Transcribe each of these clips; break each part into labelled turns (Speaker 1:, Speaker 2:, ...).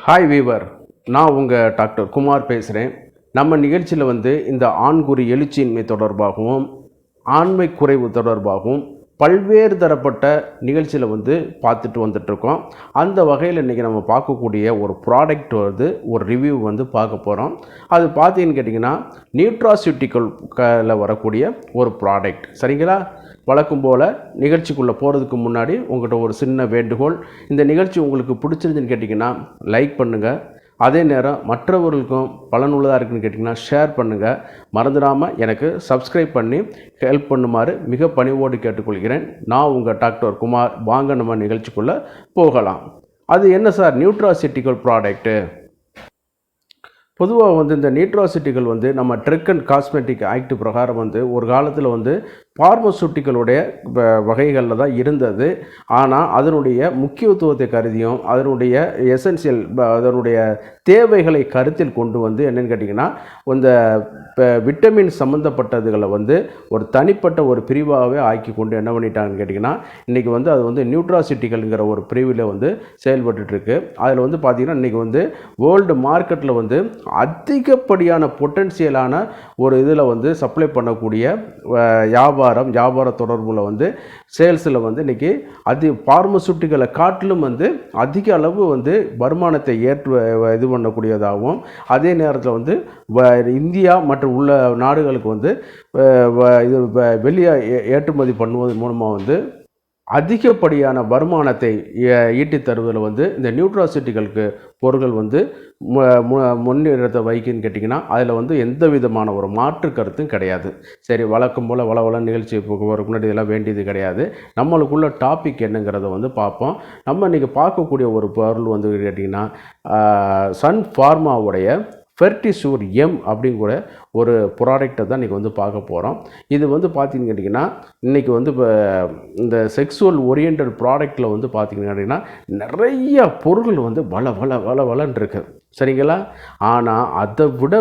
Speaker 1: Hi viewer, நான் உங்கள் doctor Kumar பேசுகிறேன். நம்ம நிகழ்ச்சியில் இந்த ஆண்குறி எழுச்சியின்மை தொடர்பாகவும் ஆண்மை குறைவு தொடர்பாகவும் பல்வேறு தரப்பட்ட நிகழ்ச்சியில் பார்த்துட்டு வந்துட்ருக்கோம். அந்த வகையில் இன்றைக்கி நம்ம பார்க்கக்கூடிய ஒரு ப்ராடக்ட் ஒரு ரிவ்யூ பார்க்க போகிறோம். அது பார்த்தீங்கன்னு கேட்டிங்கன்னா நியூட்ராசியூட்டிக்கலில் வரக்கூடிய ஒரு ப்ராடக்ட். சரிங்களா? வழக்கம் போல் நிகழ்ச்சிக்குள்ளே போகிறதுக்கு முன்னாடி உங்கள்கிட்ட ஒரு சின்ன வேண்டுகோள். இந்த நிகழ்ச்சி உங்களுக்கு பிடிச்சிருந்துன்னு கேட்டிங்கன்னா லைக் பண்ணுங்கள். அதே நேரம் மற்றவர்களுக்கும் பலனுள்ளதாக இருக்குன்னு கேட்டிங்கன்னா ஷேர் பண்ணுங்கள். மறந்துடாமல் எனக்கு சப்ஸ்கிரைப் பண்ணி ஹெல்ப் பண்ணுமாறு மிக பணிவோடு கேட்டுக்கொள்கிறேன். நான் உங்கள் டாக்டர் குமார். வாங்க நம்ம நிகழ்ச்சிக்குள்ளே போகலாம். அது என்ன சார் நியூட்ராசியூட்டிக்கல் ப்ராடக்ட்டு? பொதுவாக இந்த நியூட்ராசியூட்டிக்கல் நம்ம ட்ரக் அண்ட் காஸ்மெட்டிக் ஆக்ட் பிரகாரம் ஒரு காலத்தில் பார்மசூட்டிகளுடைய வகைகளில் தான் இருந்தது. ஆனால் அதனுடைய முக்கியத்துவத்தை கருதியும் அதனுடைய எசென்சியல் அதனுடைய தேவைகளை கருத்தில் கொண்டு என்னென்னு கேட்டிங்கன்னா இந்த விட்டமின் சம்மந்தப்பட்டதுகளை ஒரு தனிப்பட்ட ஒரு பிரிவாகவே ஆக்கி கொண்டு என்ன பண்ணிட்டாங்கன்னு கேட்டிங்கன்னா இன்றைக்கி அது நியூட்ராசியூட்டிக்கல்ங்கிற ஒரு பிரிவில் செயல்பட்டுருக்கு. அதில் பார்த்திங்கன்னா இன்றைக்கி வேர்ல்டு மார்க்கெட்டில் அதிகப்படியான பொட்டன்சியலான ஒரு இதில் சப்ளை பண்ணக்கூடிய வியாபார தொடர்பில் சேல்ஸில் இன்றைக்கி பார்மசூட்டிகளை காட்டிலும் அதிக அளவு வருமானத்தை இது பண்ணக்கூடியதாகவும் அதே நேரத்தில் இந்தியா மற்றும் உள்ள நாடுகளுக்கு இது வெளியே ஏற்றுமதி பண்ணுவது மூலமாக அதிகப்படியான வருமானத்தை ஈட்டித் தருவதில் இந்த நியூட்ராசியூட்டிக்கலுக்கு பொருட்கள் முன்னிறத்தை வைக்கின்னு கேட்டிங்கன்னா அதில் எந்த விதமான ஒரு மாற்று கருத்தும் கிடையாது. சரி, வழக்கம் போல் வள நிகழ்ச்சி போகிறதுக்கு முன்னாடி இதெல்லாம் வேண்டியது கிடையாது. நம்மளுக்குள்ள டாபிக் என்னங்கிறத பார்ப்போம். நம்ம இன்றைக்கி பார்க்கக்கூடிய ஒரு பொருள் கேட்டிங்கன்னா சன் ஃபார்மாவுடைய ஃபெர்டிசூர் எம் அப்படிங்கிற ஒரு ப்ராடக்டை தான் இன்றைக்கி பார்க்க போகிறோம். இது பார்த்தீங்கன்னு கேட்டிங்கன்னா இன்றைக்கி இப்போ இந்த செக்ஸுவல் ஓரியன்டட் ப்ராடக்டில் பார்த்தீங்கன்னு கேட்டிங்கன்னா நிறைய பொருட்கள் வளன்னு இருக்குது. சரிங்களா? ஆனால் அதை விட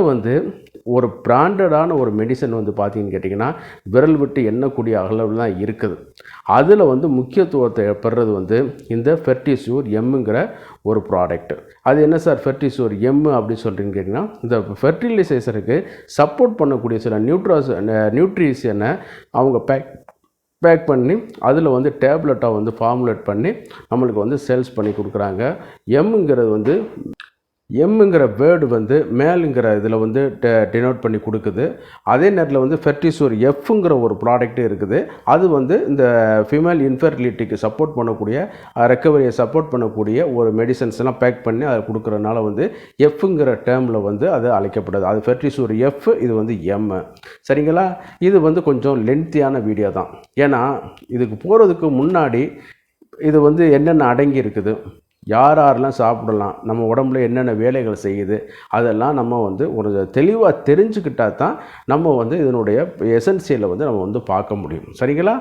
Speaker 1: ஒரு பிராண்டடான ஒரு மெடிசன் பார்த்தீங்கன்னு கேட்டிங்கன்னா விரல் விட்டு எண்ணக்கூடிய அளவில் தான் இருக்குது. அதில் முக்கியத்துவத்தை பெறுறது இந்த ஃபெர்டிசூர் எம்முங்கிற ஒரு ப்ராடக்ட். அது என்ன சார் ஃபெர்டிசூர் எம் அப்படின்னு சொல்கிறீங்கன்னு கேட்டிங்கன்னா இந்த ஃபெர்டிலைசேஷனுக்கு சப்போர்ட் பண்ணக்கூடிய சில நியூட்ரிஷனை அவங்க பேக் பண்ணி அதில் டேப்லெட்டாக ஃபார்முலேட் பண்ணி நம்மளுக்கு சேல்ஸ் பண்ணி கொடுக்குறாங்க. எம்முங்கிற வேர்டு மேலுங்கிற இதில் டினோட் பண்ணி கொடுக்குது. அதே நேரத்தில் ஃபெர்டிசூர் எஃப்ங்கிற ஒரு ப்ராடக்ட்டு இருக்குது. அது இந்த ஃபீமேல் இன்ஃபெர்டிலிட்டிக்கு சப்போர்ட் பண்ணக்கூடிய ரெக்கவரியை சப்போர்ட் பண்ணக்கூடிய ஒரு மெடிசன்ஸ்லாம் பேக் பண்ணி அதை கொடுக்குறதுனால எஃப்ங்கிற டேர்மில் அது அழைக்கப்படுது. அது ஃபெர்டிசூர் எஃப், இது எம். சரிங்களா? இது கொஞ்சம் லென்த்தியான வீடியோ தான். ஏன்னா இதுக்கு போகிறதுக்கு முன்னாடி இது என்னென்ன அடங்கி இருக்குது, யாரெல்லாம் சாப்பிடலாம், நம்ம உடம்புல என்னென்ன வேலைகள் செய்யுது, அதெல்லாம் நம்ம ஒரு தெளிவாக தெரிஞ்சுக்கிட்டால் தான் நம்ம இதனுடைய எசென்சியலை நம்ம பார்க்க முடியும். சரிங்களா?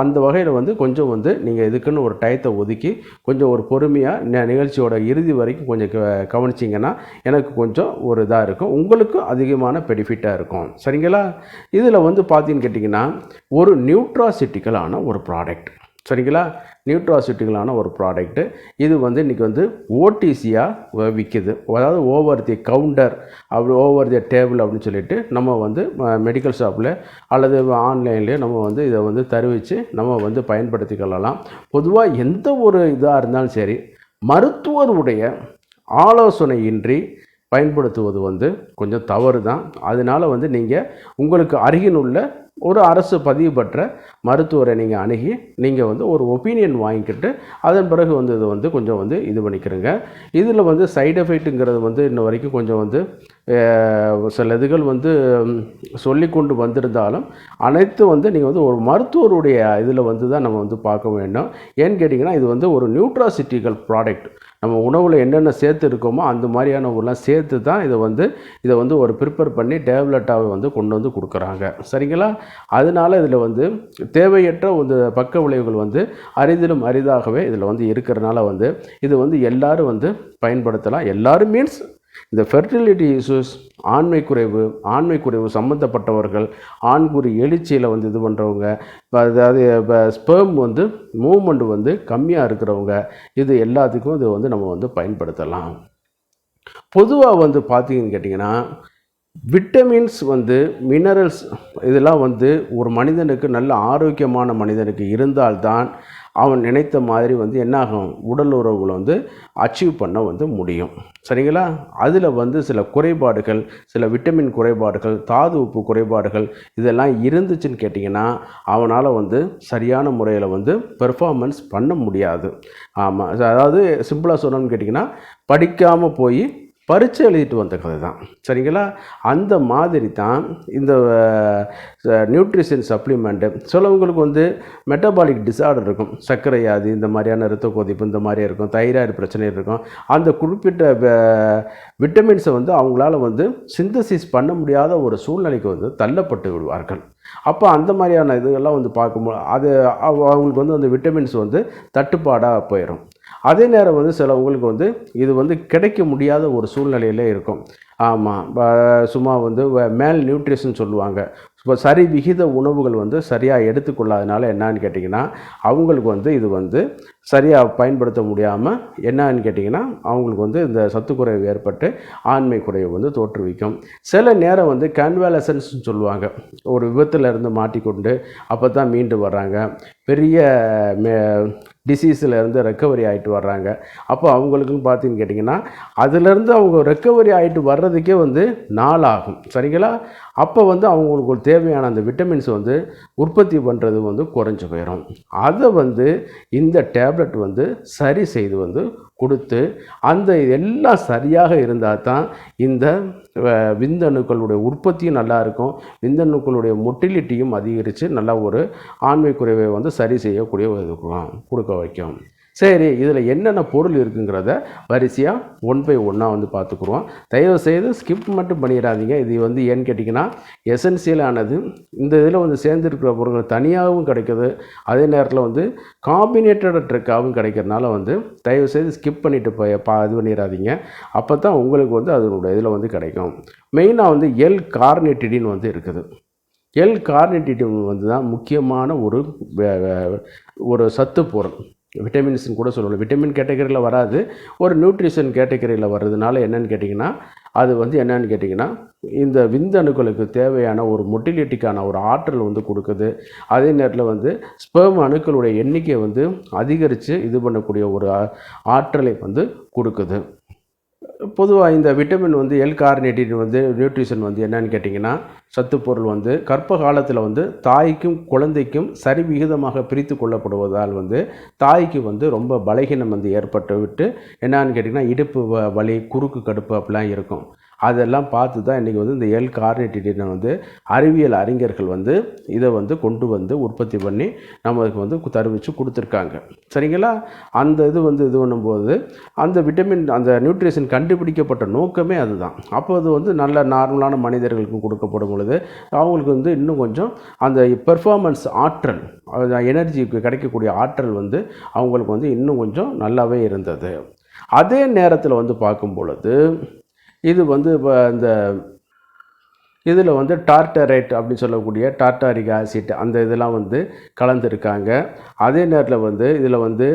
Speaker 1: அந்த வகையில் கொஞ்சம் நீங்கள் இதுக்குன்னு ஒரு டயத்தை ஒதுக்கி கொஞ்சம் ஒரு பொறுமையாக நிகழ்ச்சியோட இறுதி வரைக்கும் கொஞ்சம் கவனிச்சிங்கன்னா எனக்கு கொஞ்சம் ஒரு இதாக இருக்கும், உங்களுக்கும் அதிகமான பெனிஃபிட்டாக இருக்கும். சரிங்களா? இதில் பார்த்தீங்கன்னு கேட்டிங்கன்னா ஒரு நியூட்ராசியூட்டிக்கலான ஒரு ப்ராடக்ட். சரிங்களா? நியூட்ராசியூட்டிக்கலான ஒரு ப்ராடக்ட்டு. இது இன்றைக்கி ஓடிசியாக விற்கிது. அதாவது ஓவர் தி கவுண்டர், அப்படி ஓவர் தி டேபிள் அப்படின்னு சொல்லிட்டு நம்ம மெடிக்கல் ஷாப்பில் அல்லது ஆன்லைன்லேயே நம்ம இதை தெரிவித்து நம்ம பயன்படுத்திக்கொள்ளலாம். பொதுவாக எந்த ஒரு இதாக இருந்தாலும் சரி மருத்துவருடைய ஆலோசனையின்றி பயன்படுத்துவது கொஞ்சம் தவறு தான். அதனால் நீங்கள் உங்களுக்கு அருகிலுள்ள ஒரு அரசு பதிவு பெற்ற மருத்துவரை நீங்கள் அணுகி நீங்கள் ஒரு ஒப்பீனியன் வாங்கிக்கிட்டு அதன் பிறகு இதை கொஞ்சம் இது பண்ணிக்கிறங்க. இதில் சைடு எஃபெக்ட்டுங்கிறது இன்ன வரைக்கும் கொஞ்சம் சில இதுகள் சொல்லி கொண்டு வந்திருந்தாலும் அனைத்து நீங்கள் ஒரு மருத்துவருடைய இதில் தான் நம்ம பார்க்க வேண்டும். ஏன்னு கேட்டிங்கன்னா இது ஒரு நியூட்ராசியூட்டிக்கல் ப்ராடக்ட். நம்ம உணவில் என்னென்ன சேர்த்து இருக்கோமோ அந்த மாதிரியான ஊரெலாம் சேர்த்து தான் இதை ஒரு ப்ரிப்பேர் பண்ணி டேப்லெட்டாக கொண்டு கொடுக்குறாங்க. சரிங்களா? அதனால் இதில் தேவையற்ற பக்க விளைவுகள் அரிதிலும் அரிதாகவே இதில் இருக்கிறனால இது எல்லோரும் பயன்படுத்தலாம். எல்லோரும் மீன்ஸ் இந்த ஃபெர்டிலிட்டி இஷ்யூஸ், ஆண்மை குறைவு சம்மந்தப்பட்டவர்கள், ஆண்குறி எழுச்சியில் வந்து இது பண்ணுறவங்க, அதாவது இப்போ ஸ்பெர்ம் வந்து மூவ்மெண்ட் வந்து கம்மியாக இருக்கிறவங்க, இது எல்லாத்துக்கும் இது வந்து நம்ம வந்து பயன்படுத்தலாம். பொதுவாக வந்து பார்த்தீங்கன்னு கேட்டிங்கன்னா, விட்டமின்ஸ் வந்து மினரல்ஸ் இதெல்லாம் வந்து ஒரு மனிதனுக்கு நல்ல ஆரோக்கியமான மனிதனுக்கு இருந்தால்தான் அவன் நினைத்த மாதிரி வந்து என்னாகும், உடல் உறவுகளை வந்து அச்சீவ் பண்ண வந்து முடியும். சரிங்களா? அதில் வந்து சில குறைபாடுகள், சில விட்டமின் குறைபாடுகள், தாது உப்பு குறைபாடுகள் இதெல்லாம் இருந்துச்சுன்னு கேட்டிங்கன்னா அவனால் வந்து சரியான முறையில் வந்து பெர்ஃபார்மன்ஸ் பண்ண முடியாது. ஆமாம், அதாவது சிம்பிளாக சொன்னோன்னு கேட்டிங்கன்னா, படிக்காமல் போய் பரீட்சை எழுதிட்டு வந்த கதை தான். சரிங்களா? அந்த மாதிரி தான் இந்த நியூட்ரிஷன் சப்ளிமெண்ட்டு. சிலவங்களுக்கு வந்து மெட்டபாலிக் டிஸார்டர் இருக்கும், சர்க்கரை வியாதி, இந்த மாதிரியான இரத்த கொதிப்பு இந்த மாதிரி இருக்கும், தைராய்டு பிரச்சனை இருக்கும். அந்த குறிப்பிட்ட விட்டமின்ஸை வந்து அவங்களால வந்து சிந்தசிஸ் பண்ண முடியாத ஒரு சூழ்நிலைக்கு வந்து தள்ளப்பட்டு விடுவார்கள். அப்போ அந்த மாதிரியான இதெல்லாம் வந்து பார்க்கும்போது அது அவங்களுக்கு வந்து அந்த விட்டமின்ஸ் வந்து தட்டுப்பாடாக போயிடும். அதே நேரம் வந்து சிலவங்களுக்கு வந்து இது வந்து கிடைக்க முடியாத ஒரு சூழ்நிலையிலே இருக்கும். ஆமாம், சும்மா வந்து மேல் நியூட்ரிஷன் சொல்லுவாங்க. இப்போ சரி விகித உணவுகள் வந்து சரியாக எடுத்துக்கொள்ளாதனால என்னான்னு கேட்டிங்கன்னா அவங்களுக்கு வந்து இது வந்து சரியாக பயன்படுத்த முடியாமல் என்னான்னு கேட்டிங்கன்னா அவங்களுக்கு வந்து இந்த சத்துக்குறைவு ஏற்பட்டு ஆண்மை குறைவு வந்து தோற்றுவிக்கும். சில நேரம் வந்து கன்வாலசன்ஸ்னு சொல்லுவாங்க. ஒரு விபத்தில் இருந்து மாட்டிக்கொண்டு அப்போ தான் மீண்டு வர்றாங்க, பெரிய டிசீஸில் இருந்து ரெக்கவரி ஆகிட்டு வர்றாங்க. அப்போ அவங்களுக்குன்னு பார்த்தீங்கன்னு கேட்டிங்கன்னா அதுலேருந்து அவங்க ரெக்கவரி ஆகிட்டு வர்றதுக்கே வந்து நாள் ஆகும். சரிங்களா? அப்போ வந்து அவங்களுக்கு தேவையான அந்த விட்டமின்ஸ் வந்து உற்பத்தி பண்ணுறது வந்து குறைஞ்சி போயிடும். அதை வந்து இந்த டேப்லெட் வந்து சரி செய்து வந்து கொடுத்து அந்த எல்லாம் சரியாக இருந்தால் தான் இந்த விந்தணுக்களுடைய உற்பத்தியும் நல்லாயிருக்கும், விந்தணுக்களுடைய மொட்டிலிட்டியும் அதிகரித்து நல்லா ஒரு ஆண்மை குறைவை வந்து சரி செய்யக்கூடிய கொடுக்க வைக்கும். சரி, இதில் என்னென்ன பொருள் இருக்குங்கிறத வரிசையாக ஒன் பை ஒன்னாக வந்து பார்த்துக்குருவோம். தயவுசெய்து ஸ்கிப் மட்டும் பண்ணிடாதீங்க. இது வந்து ஏன்னு கேட்டிங்கன்னா எசென்சியலானது. இந்த இதில் வந்து சேர்ந்துருக்கிற பொருட்கள் தனியாகவும் கிடைக்குது, அதே நேரத்தில் வந்து காம்பினேட்டட் ட்ரிக்காகவும் கிடைக்கிறதுனால வந்து தயவுசெய்து ஸ்கிப் பண்ணிவிட்டு இது பண்ணிடாதீங்க. அப்போ தான் உங்களுக்கு வந்து அதனுடைய இதில் வந்து கிடைக்கும். மெயினாக வந்து எல் கார்னிட்டிடின் வந்து இருக்குது. எல் கார்னிட்டிடின் வந்து தான் முக்கியமான ஒரு சத்து பொருள். விட்டமின்ஸ்னு கூட சொல்லணும். விட்டமின் கேட்டகரியில் வராது, ஒரு நியூட்ரிஷன் கேட்டகரியில் வர்றதுனால என்னென்னு கேட்டிங்கன்னா அது வந்து என்னென்னு கேட்டிங்கன்னா இந்த விந்தணுக்களுக்கு தேவையான ஒரு மொட்டிலிட்டிக்கான ஒரு ஆற்றல் வந்து கொடுக்குது. அதே நேரத்தில் வந்து ஸ்பெர்ம் அணுக்களுடைய எண்ணிக்கையை வந்து அதிகரித்து இது பண்ணக்கூடிய ஒரு ஆற்றலை வந்து கொடுக்குது. பொதுவாக இந்த விட்டமின் வந்து எல் கார்னிட்டின் வந்து நியூட்ரிஷன் வந்து என்னன்னு கேட்டிங்கன்னா சத்துப்பொருள் வந்து கர்ப்ப காலத்தில் வந்து தாய்க்கும் குழந்தைக்கும் சரி விகிதமாக பிரித்து கொள்ளப்படுவதால் வந்து தாய்க்கு வந்து ரொம்ப பலகீனம் வந்து ஏற்பட்டு விட்டு என்னான்னு கேட்டிங்கன்னா இடுப்பு வலி, குறுக்கு கடுப்பு அப்படிலாம் இருக்கும். அதெல்லாம் பார்த்து தான் இன்றைக்கி வந்து இந்த எல் கார்னிட்டினை வந்து அறிவியல் அறிஞர்கள் வந்து இதை வந்து கொண்டு வந்து உற்பத்தி பண்ணி நம்மளுக்கு வந்து தருவிச்சு கொடுத்துருக்காங்க. சரிங்களா? அந்த இது பண்ணும்போது அந்த விட்டமின் அந்த நியூட்ரிஷன் கண்டுபிடிக்கப்பட்ட நோக்கமே அதுதான். அப்போ அது வந்து நல்ல நார்மலான மனிதர்களுக்கும் கொடுக்கப்படும் பொழுது அவங்களுக்கு வந்து இன்னும் கொஞ்சம் அந்த பெர்ஃபார்மன்ஸ் ஆற்றல், எனர்ஜிக்கு கிடைக்கக்கூடிய ஆற்றல் வந்து அவங்களுக்கு வந்து இன்னும் கொஞ்சம் நல்லாவே இருந்தது. அதே நேரத்தில் வந்து பார்க்கும் பொழுது இது வந்து இப்போ இந்த இதில் வந்து டார்டரைட் அப்படின்னு சொல்லக்கூடிய டார்டாரிக் ஆசிட் அந்த இதெல்லாம் வந்து கலந்துருக்காங்க. அதே நேரத்தில் வந்து இதில் வந்து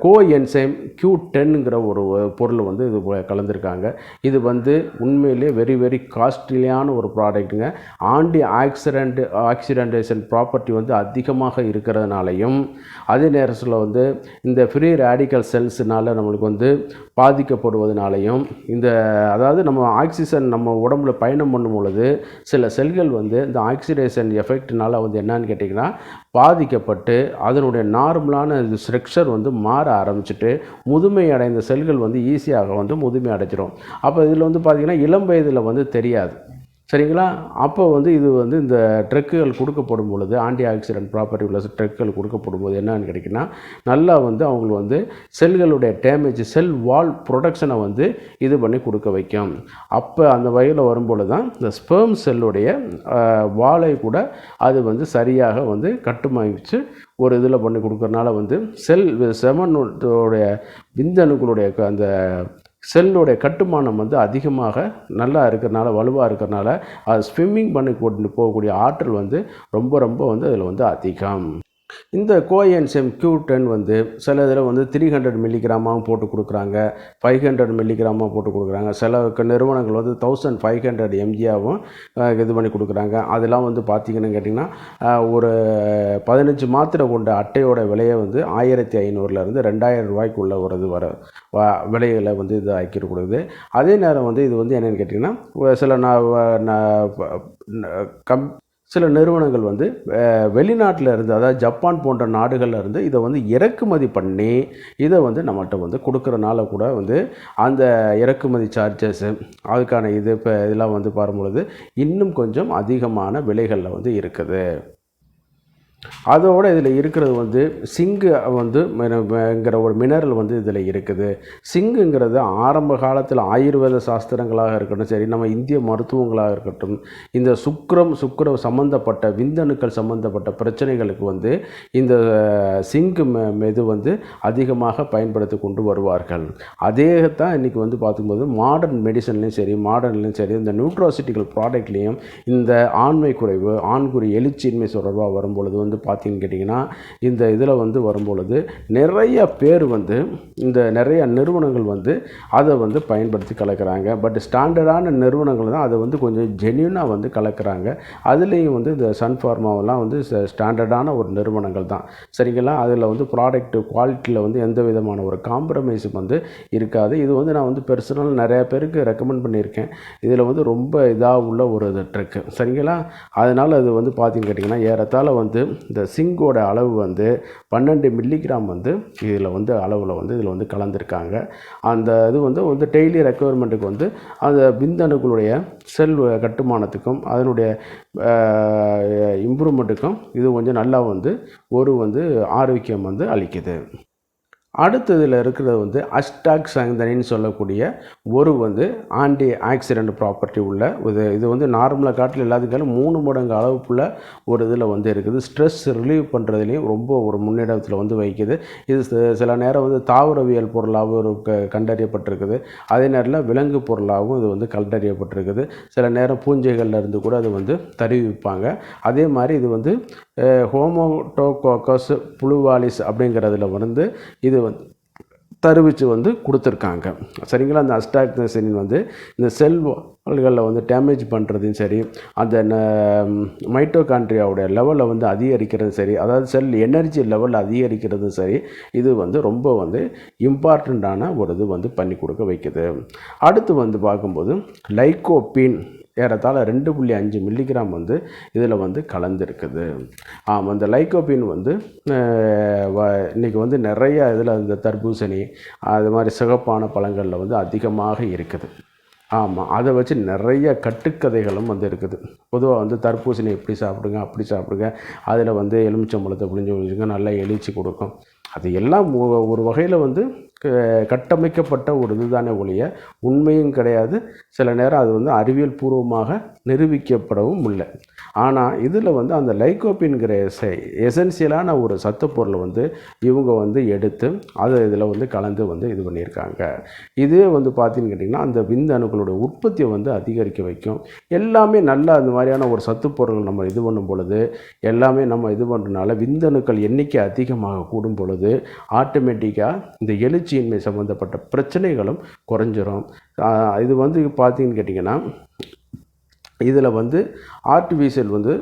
Speaker 1: கோஎன்சைம் Q10ங்கிற ஒரு பொருள் வந்து இது கலந்துருக்காங்க. இது வந்து உண்மையிலே வெரி காஸ்ட்லியான ஒரு ப்ராடக்ட்டுங்க. ஆக்சிடென்டேஷன் ப்ராப்பர்ட்டி வந்து அதிகமாக இருக்கிறதுனாலையும் அதே நேரத்தில் வந்து இந்த ஃப்ரீ ரேடிக்கல் செல்ஸ்னால் நம்மளுக்கு வந்து பாதிக்கப்படுவதனாலையும் இந்த அதாவது நம்ம ஆக்சிஜன் நம்ம உடம்புல பயணம் பண்ணும் பொழுது சில செல்கள் வந்து இந்த ஆக்சிடேஷன் எஃபெக்ட்னால் வந்து என்னன்னு கேட்டிங்கன்னா பாதிக்கப்பட்டு அதனுடைய நார்மலான ஸ்ட்ரக்சர் வந்து மாற ஆரம்பிச்சுட்டு முதுமை அடைந்த செல்கள் வந்து ஈஸியாக வந்து முதுமை அடைச்சிடும். அப்போ இதில் வந்து பார்த்திங்கன்னா இளம் வயதில் வந்து தெரியாது. சரிங்களா? அப்போ வந்து இது வந்து இந்த ட்ரக்குகள் கொடுக்கப்படும் பொழுது ஆன்டி ஆக்சிடென்ட் ப்ராப்பர்ட்டி உள்ள ட்ரக்குகள் கொடுக்கப்படும் போது என்னன்னு கிடைக்குன்னா நல்லா வந்து அவங்களுக்கு வந்து செல்களுடைய டேமேஜ், செல் வால் ப்ரொடக்ஷனை வந்து இது பண்ணி கொடுக்க வைக்கும். அப்போ அந்த வகையில் வரும்பொழுது தான் இந்த ஸ்பெர்ம் செல்லுடைய வாலை கூட அது வந்து சரியாக வந்து கட்டுமாய்ச்சு ஒரு இதில் பண்ணி கொடுக்கறனால வந்து செமனுடைய விந்தணுக்களுடைய அந்த செல்லுடைய கட்டுமானம் வந்து அதிகமாக நல்லா இருக்கிறனால, வலுவாக இருக்கிறனால அது ஸ்விம்மிங் பண்ணி கொண்டு போகக்கூடிய ஆற்றல் வந்து ரொம்ப ரொம்ப வந்து அதில் வந்து அதிகம். இந்த கோஎன்சைம் Q10 வந்து சில இதில் வந்து 300 மில்லிகிராமாவும் போட்டு கொடுக்குறாங்க, 500 மில்லிகிராமாக போட்டு கொடுக்குறாங்க. சில நிறுவனங்கள் வந்து 1500 mgயாகவும் இது பண்ணி கொடுக்குறாங்க. அதெல்லாம் வந்து பார்த்திங்கன்னு கேட்டிங்கன்னா ஒரு 15 மாத்திரை கொண்ட அட்டையோட விலையை வந்து 1500லேருந்து 2000 ரூபாய்க்குள்ள ஒரு இது விலைகளை வந்து இது ஆக்கிட்டு கொடுக்குது. அதே நேரம் வந்து இது வந்து என்னென்னு கேட்டிங்கன்னா சில சில நிறுவனங்கள் வந்து வெளிநாட்டில் இருந்து, அதாவது ஜப்பான் போன்ற நாடுகளில் இருந்து இதை வந்து இறக்குமதி பண்ணி இதை வந்து நம்மகிட்ட வந்து கொடுக்குறனால கூட வந்து அந்த இறக்குமதி சார்ஜஸ்ஸு அதுக்கான இது இப்போ இதெல்லாம் வந்து பார்க்கும்பொழுது இன்னும் கொஞ்சம் அதிகமான விலைகளில் வந்து இருக்குது. அதோடு இதில் இருக்கிறது வந்து சிங்கு வந்து ங்கிற ஒரு மினரல் வந்து இதில் இருக்குது. சிங்குங்கிறது ஆரம்ப காலத்தில் ஆயுர்வேத சாஸ்திரங்களாக இருக்கட்டும் சரி, நம்ம இந்திய மருத்துவங்களாக இருக்கட்டும், இந்த சுக்கிர சம்மந்தப்பட்ட விந்தணுக்கள் சம்மந்தப்பட்ட பிரச்சனைகளுக்கு வந்து இந்த சிங்கு இது வந்து அதிகமாக பயன்படுத்தி கொண்டு வருவார்கள். அதே தான் இன்றைக்கி வந்து பார்க்கும்போது மாடர்ன் மெடிசன்லேயும் சரி, மாடர்ன்லேயும் சரி, இந்த நியூட்ராசிட்டிக்கல் ப்ராடக்ட்லேயும் இந்த ஆண்மை குறைவு, ஆண்குறி எழுச்சியின்மை தொடர்பாக வரும்பொழுது வந்து பார்த்தீங்கன்னு கேட்டிங்கன்னா இந்த இதில் வந்து வரும்பொழுது நிறைய பேர் வந்து இந்த நிறைய நிறுவனங்கள் வந்து அதை வந்து பயன்படுத்தி கலக்கிறாங்க. பட் ஸ்டாண்டர்டான நிறுவனங்கள் தான் அதை வந்து கொஞ்சம் ஜென்யூனாக வந்து கலக்கிறாங்க. அதுலேயும் வந்து இந்த சன் ஃபார்மாவெல்லாம் வந்து ஸ்டாண்டர்டான ஒரு நிறுவனங்கள் தான், சரிங்களா. அதில் வந்து ப்ராடக்ட் குவாலிட்டியில் வந்து எந்த விதமான ஒரு காம்ப்ரமைஸும் வந்து இருக்காது. இது வந்து நான் வந்து பர்சனல் நிறைய பேருக்கு ரெக்கமெண்ட் பண்ணியிருக்கேன். இதில் வந்து ரொம்ப இதாக உள்ள ஒரு இது ட்ரிக்கு, சரிங்களா. அதனால் அது வந்து பார்த்தீங்கன்னு கேட்டிங்கன்னா ஏறத்தாழ வந்து இந்த சிங்கோட அளவு வந்து 12 மில்லிகிராம் வந்து இதில் வந்து அளவில் வந்து இதில் வந்து கலந்துருக்காங்க. அந்த இது வந்து டெய்லி ரெக்குவயர்மெண்ட்டுக்கு வந்து அந்த விந்தணுக்களுடைய செல் கட்டுமானத்துக்கும் அதனுடைய இம்ப்ரூவ்மெண்ட்டுக்கும் இது கொஞ்சம் நல்லா வந்து வந்து ஆரோக்கியம் வந்து அளிக்குது. அடுத்ததில் இருக்கிறது வந்து அஸ்டாக்சாந்தினின்னு சொல்லக்கூடிய ஒரு வந்து ஆன்டி ஆக்சிடென்ட் ப்ராப்பர்ட்டி உள்ள இது வந்து நார்மலாக காட்டில் எல்லாத்துக்காலும் 3 மடங்கு அளவுக்குள்ள ஒரு இதில் வந்து இருக்குது. ஸ்ட்ரெஸ் ரிலீவ் பண்ணுறதுலேயும் ரொம்ப ஒரு முன்னிடத்தில் வந்து வைக்குது. இது சில நேரம் வந்து தாவரவியல் பொருளாகவும் ஒரு கண்டறியப்பட்டிருக்குது. அதே நேரத்தில் விலங்கு பொருளாகவும் இது வந்து கண்டறியப்பட்டிருக்குது. சில நேரம் பூஞ்சைகளில் இருந்து கூட அது வந்து தருவிப்பாங்க. அதே மாதிரி இது வந்து ஹோமோடோகோக்கஸ் புளுவாலிஸ் அப்படிங்கிறதுல வந்து இது வந்து தருவிச்சு வந்து கொடுத்துருக்காங்க, சரிங்களா. அந்த அஸ்டாக்சாந்தின் வந்து இந்த செல்களில் வந்து டேமேஜ் பண்ணுறதையும் சரி, அந்த மைட்டோகாண்ட்ரியாவுடைய லெவலில் வந்து அதிகரிக்கிறதும் சரி, அதாவது செல் எனர்ஜி லெவலில் அதிகரிக்கிறதும் சரி, இது வந்து ரொம்ப வந்து இம்பார்ட்டண்ட்டான ஒரு இது வந்து பண்ணி கொடுக்க வைக்குது. அடுத்து வந்து பார்க்கும்போது லைகோபீன் ஏறத்தாழ 2.5 மில்லிகிராம் வந்து இதில் வந்து கலந்துருக்குது. அந்த லைகோபின் வந்து இன்றைக்கி வந்து நிறைய இதில் இந்த தர்பூசணி அது மாதிரி சிகப்பான பழங்களில் வந்து அதிகமாக இருக்குது. அதை வச்சு நிறைய கட்டுக்கதைகளும் வந்து இருக்குது. பொதுவாக வந்து தர்பூசணி எப்படி சாப்பிடுங்க, அப்படி சாப்பிடுங்க, அதில் வந்து எலுமிச்சம்பழத்தை புழிஞ்சு நல்லா எழுச்சி கொடுக்கும். அது எல்லாம் ஒரு வகையில் வந்து கட்டமைக்கப்பட்ட ஒரு இதுதானே ஒழிய உண்மையும் கிடையாது. சில நேரம் அது வந்து அறிவியல் பூர்வமாக நிரூபிக்கப்படவும் இல்லை. ஆனால் இதில் வந்து அந்த லைகோபின்கிற எசென்சியலான ஒரு சத்துப்பொருளை வந்து இவங்க வந்து எடுத்து அதை இதில் வந்து கலந்து வந்து இது பண்ணியிருக்காங்க. இதே வந்து பார்த்தீங்கன்னு கேட்டிங்கன்னா அந்த விந்தணுக்களுடைய உற்பத்தியை வந்து அதிகரிக்க வைக்கும். எல்லாமே நல்லா அந்த மாதிரியான ஒரு சத்துப்பொருள் நம்ம இது பண்ணும் பொழுது, எல்லாமே நம்ம இது பண்ணுறதுனால விந்தணுக்கள் எண்ணிக்கை அதிகமாக கூடும் பொழுது ஆட்டோமேட்டிக்காக இந்த எழுச்சியின்மை சம்மந்தப்பட்ட பிரச்சனைகளும் குறைஞ்சிரும். இது வந்து பார்த்தீங்கன்னு கேட்டிங்கன்னா இதில் வந்து ஆர்டிஃபிஷியல் வந்து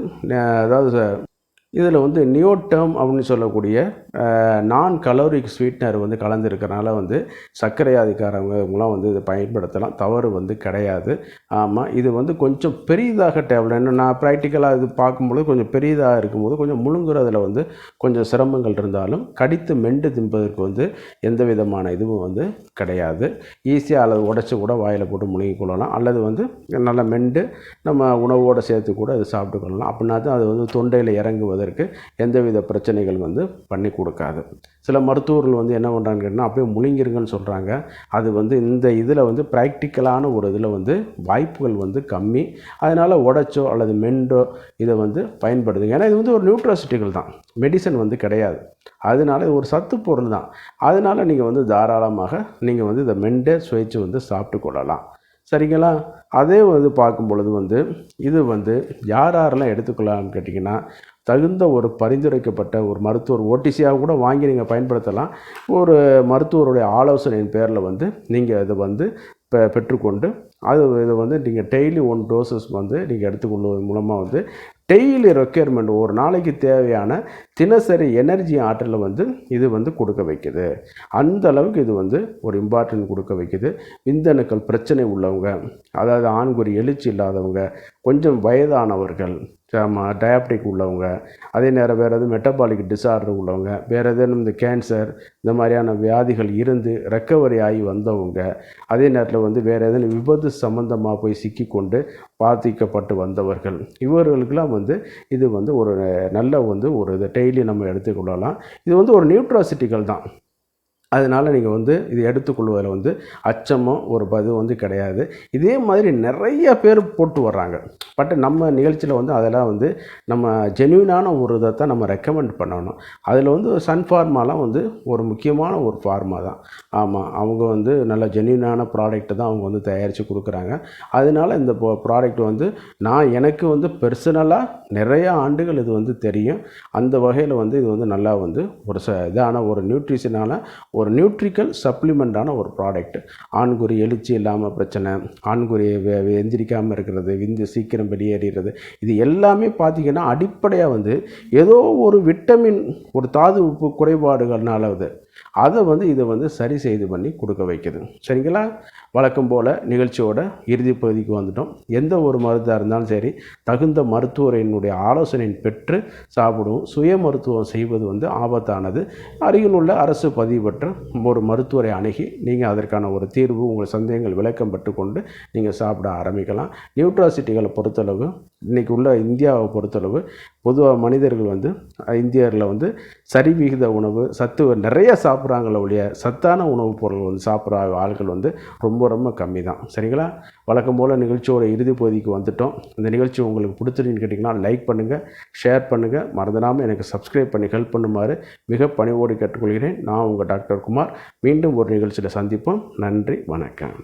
Speaker 1: அதாவது இதில் வந்து நியோடேர்ம் அப்படின்னு சொல்லக்கூடிய நான் கலோரிக் ஸ்வீட்னர் வந்து கலந்துருக்கிறனால வந்து சர்க்கரை ஆதிக்காரவங்களாம் வந்து இதை பயன்படுத்தலாம், தவறு வந்து கிடையாது. இது வந்து கொஞ்சம் பெரியதாக டேப்லெட், இன்னும் நான் ப்ராக்டிக்கலாக இது பார்க்கும்பொழுது கொஞ்சம் பெரியதாக இருக்கும்போது கொஞ்சம் முழுங்குறதுல வந்து கொஞ்சம் சிரமங்கள் இருந்தாலும் கடித்து மெண்டு தின்பதற்கு வந்து எந்த விதமான இதுவும் வந்து கிடையாது. ஈஸியாக அல்லது உடச்சி கூட வாயில் போட்டு முழுங்கி கொள்ளலாம், அல்லது வந்து நல்லா மெண்டு நம்ம உணவோடு சேர்த்து கூட அது சாப்பிட்டு கொள்ளலாம். அப்படின்னா தான் அது வந்து தொண்டையில் இறங்குவது எந்தவித பிரச்சனைகள் வந்து பண்ணி கொடுக்காது. சில மருத்துவர்கள் வந்து என்ன பண்ணுறாங்கன்னு அப்படியே முழுங்கிருங்கன்னு சொல்கிறாங்க. அது வந்து இந்த இதில் வந்து ப்ராக்டிக்கலான ஒரு இதில் வந்து வாய்ப்புகள் வந்து கம்மி. அதனால் உடைச்சோ அல்லது மெண்டோ இதை வந்து பயன்படுத்துங்க. ஏன்னா இது வந்து ஒரு நியூட்ராசிட்டிகள் தான், மெடிசன் வந்து கிடையாது. அதனால இது ஒரு சத்து பொருள் தான். அதனால் நீங்கள் வந்து தாராளமாக நீங்கள் வந்து இதை மெண்டு சுவைச்சு வந்து சாப்பிட்டு கொள்ளலாம். சரிங்களா? அதே வந்து பார்க்கும் பொழுது வந்து இது வந்து யார் யாரெல்லாம் எடுத்துக்கொள்ளலாம்னு கேட்டிங்கன்னா, தகுந்த ஒரு பரிந்துரைக்கப்பட்ட ஒரு மருத்துவர் ஓடிசியாக கூட வாங்கி நீங்கள் பயன்படுத்தலாம். ஒரு மருத்துவருடைய ஆலோசனையின் பேரில் வந்து நீங்கள் இதை வந்து பெற்றுக்கொண்டு இதை வந்து நீங்கள் டெய்லி 1 டோசஸ் வந்து நீங்கள் எடுத்துக்கொள்வதன் மூலமாக வந்து டெய்லி ரெக்யர்மெண்ட் ஒரு நாளைக்கு தேவையான தினசரி எனர்ஜி ஆற்றலை வந்து இது வந்து கொடுக்க வைக்குது. அந்த அளவுக்கு இது வந்து ஒரு இம்பார்ட்டன்ட் கொடுக்க வைக்குது. விந்தணுக்கள் பிரச்சனை உள்ளவங்க, அதாவது ஆண்குறி எழுச்சி இல்லாதவங்க, கொஞ்சம் வயதானவர்கள், டயாபெட்டிக் உள்ளவங்க, அதே நேரம் வேறு எதுவும் மெட்டபாலிக் டிஸார்டர் உள்ளவங்க, வேறு எதுவும் இந்த கேன்சர் இந்த மாதிரியான வியாதிகள் இருந்து ரெக்கவரி ஆகி வந்தவங்க, அதே நேரத்தில் வந்து வேறு எதுவும் விபத்து சம்பந்தமாக போய் சிக்கிக்கொண்டு பாதிக்கப்பட்டு வந்தவர்கள், இவர்களுக்கெல்லாம் வந்து இது வந்து ஒரு நல்ல வந்து ஒரு இதை டெய்லி நம்ம எடுத்துக்கொள்ளலாம். இது வந்து ஒரு நியூட்ராசிட்டிகள் தான். அதனால் நீங்கள் வந்து இது எடுத்துக்கொள்வதில் வந்து அச்சமோ ஒரு வந்து கிடையாது. இதே மாதிரி நிறைய பேர் போட்டு வர்றாங்க. பட் நம்ம நிகழ்ச்சியில் வந்து அதெல்லாம் வந்து நம்ம ஜென்யூனான ஒரு இதைத்தான் நம்ம ரெக்கமெண்ட் பண்ணணும். அதில் வந்து சன்ஃபார்மாலாம் வந்து ஒரு முக்கியமான ஒரு ஃபார்மா தான். ஆமாம், அவங்க வந்து நல்ல ஜென்யூனான ப்ராடக்ட்டு தான் அவங்க வந்து தயாரித்து கொடுக்குறாங்க. அதனால் இந்த ப்ராடக்ட் வந்து எனக்கு வந்து பெர்சனலாக நிறைய ஆண்டுகள் இது வந்து தெரியும். அந்த வகையில் வந்து இது வந்து நல்லா வந்து ஒரு இதான ஒரு நியூட்ரிஷனான ஒரு நியூட்ரிக்கல் சப்ளிமெண்ட்டான ஒரு ப்ராடக்ட். ஆண்குறி எழுச்சி இல்லாமல் பிரச்சனை, ஆண்குறி எந்திரிக்காமல் இருக்கிறது, விந்து சீக்கிரம் வெளியேறுகிறது, இது எல்லாமே பார்த்திங்கன்னா அடிப்படையாக வந்து ஏதோ ஒரு விட்டமின் ஒரு தாது உப்பு குறைபாடுகள்னால அதை வந்து இதை வந்து சரி செய்து பண்ணி கொடுக்க வைக்குது. சரிங்களா? வழக்கம் போல் நிகழ்ச்சியோட இறுதி பகுதிக்கு வந்துட்டோம். எந்த ஒரு மருந்தாக இருந்தாலும் சரி தகுந்த மருத்துவரினுடைய ஆலோசனையின் பெற்று சாப்பிடுவோம். சுய மருத்துவம் செய்வது வந்து ஆபத்தானது. அருகில் உள்ள அரசு பதிவு பெற்ற ஒரு மருத்துவரை அணுகி நீங்கள் அதற்கான ஒரு தீர்வு, உங்கள் சந்தேகங்கள் விளக்கம் பெற்றுக்கொண்டு நீங்கள் சாப்பிட ஆரம்பிக்கலாம். நியூட்ராசிட்டிகளை பொறுத்தளவு இன்றைக்கி உள்ள இந்தியாவை பொறுத்தளவு பொதுவாக மனிதர்கள் வந்து இந்தியரில் வந்து சரிவிகித உணவு சத்து நிறைய சாப்பிட்றாங்கள ஒழிய சத்தான உணவுப் பொருள் வந்து சாப்பிட்ற ஆட்கள் வந்து ரொம்ப ரொம்ப கம்மி தான். சரிங்களா? வழக்கம் போல் நிகழ்ச்சியோட இறுதி பகுதிக்கு வந்துட்டோம். இந்த நிகழ்ச்சி உங்களுக்கு பிடிச்சிருன்னு கேட்டிங்கன்னா லைக் பண்ணுங்கள், ஷேர் பண்ணுங்கள், மறந்துடாமல் எனக்கு சப்ஸ்கிரைப் பண்ணி ஹெல்ப் பண்ணுமாறு மிக பணிவோடு கேட்டுக்கொள்கிறேன். நான் உங்கள் டாக்டர் குமார். மீண்டும் ஒரு நிகழ்ச்சியில் சந்திப்போம். நன்றி, வணக்கம்.